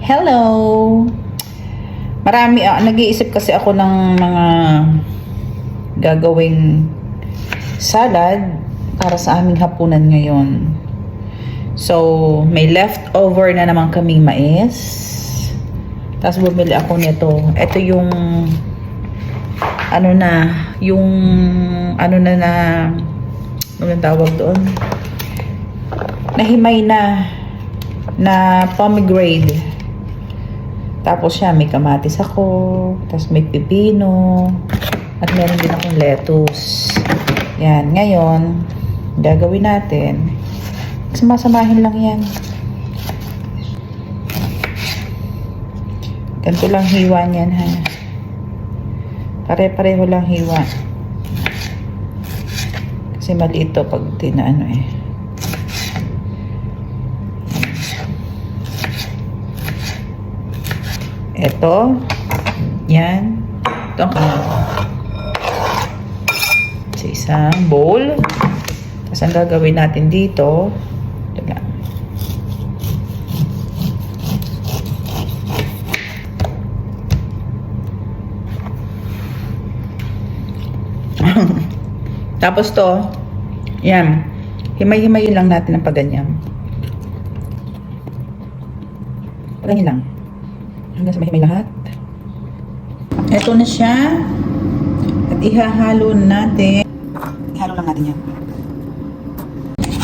Hello! Nag-iisip kasi ako ng mga gagawing salad para sa aming hapunan ngayon. So, may leftover na naman kaming mais. Tapos bumili ako nito. Ito yung ano tawag doon? Nahimay na pomegranate. Tapos siya, may kamatis ako, tapos may pipino, at meron din akong lettuce. Yan, ngayon, gagawin natin. Sumasamahin lang yan. Ganito lang hiwa niyan, ha. Pare-pareho lang hiwa. Kasi maliit to pag tinaano eh. Ito. Yan. Ito ang sa isang bowl. Tapos ang gagawin natin dito, ito lang. Tapos to, yan. Himay-himayin lang natin ang paganyan. Paganyan lang. Hanggang sa mahimay lahat. Ito na siya. At ihahalo natin. Ihalo lang natin yan.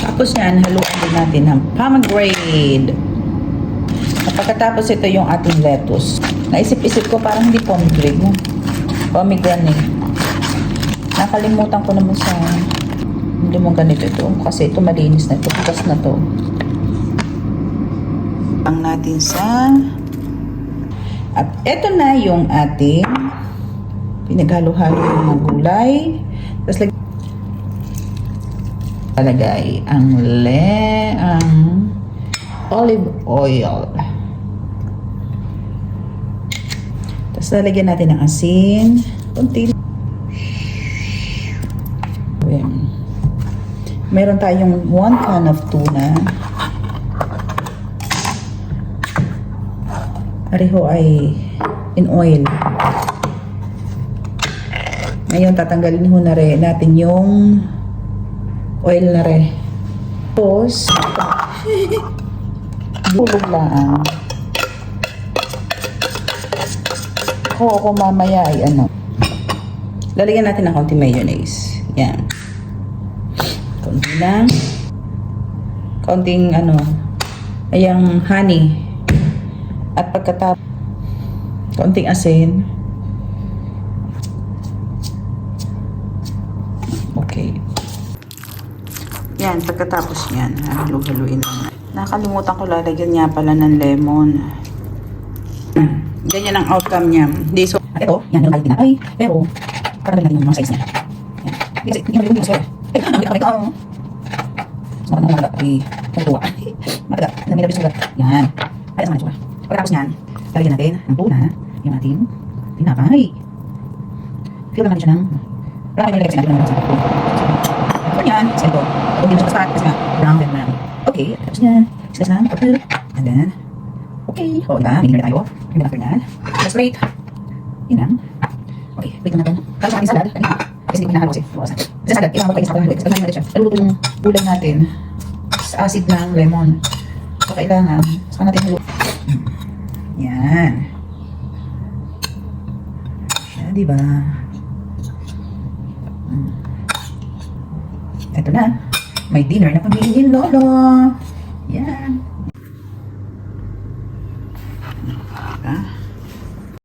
Tapos yan, haluan din natin ng pomegranate. At pagkatapos ito yung ating lettuce. Naisip-isip ko parang hindi pomegranate. Pomegranate. Nakalimutan ko naman sa hindi mo ganito ito. Kasi ito malinis na ito. Bukas na to. Ang natin sa at ito na yung ating pinaghalo-halo ng mga gulay. Tapos lagay ang olive oil. Tapos lalagyan natin ng asin. Kunti. Meron tayong 1 can of tuna. Pareho ay in oil. Ngayon, tatanggalin ho na rin natin yung oil na rin. Tapos, bulog lang. Ako mamaya ay ano. Lalagyan natin ng konti mayonnaise. Yan. Konti lang. Konting ano, ayang honey. At pagkatapos, konting asin. Okay. Yan, pagkatapos yan, halu-haluin lang. Nakalimutan ko lalagyan niya pala ng lemon. Ganyan ang outcome niya. Hindi so, at ito, yan, yung kahit ay, pero, parang natin yung mga size niya. Yan. Hindi yung suwera. So, ano mga ay, natuwa. Mataga, na may labis sulat. Yan. Ay, sama na sulat. Pagkatapos niyan, lalagyan natin ng tuna, yung ating tinapay. Fill naman siya ng parang kayo nilagay kasi natin ng tuna. So, yan, sendo. Kung hindi mo siya kasi nga, brown din naman. Okay, tapos niyan, islas lang, pagkatapos, and then, okay. O, diba, minimum na tayo. Minimum after na. Just wait. Yun lang. Okay, wait lang natin. Tapos sa ating salad, kasi hindi ko hinahalo kasi, buwasan. Kasi salad, kailangan magkain sa salad. Kasi natin siya. Naluto yung gulay natin sa acid ng lemon. So, kailangan, saka natin haluto. Yan. Yan, diba? Ito na. May dinner na pamilya Lolo. Yan. Diba?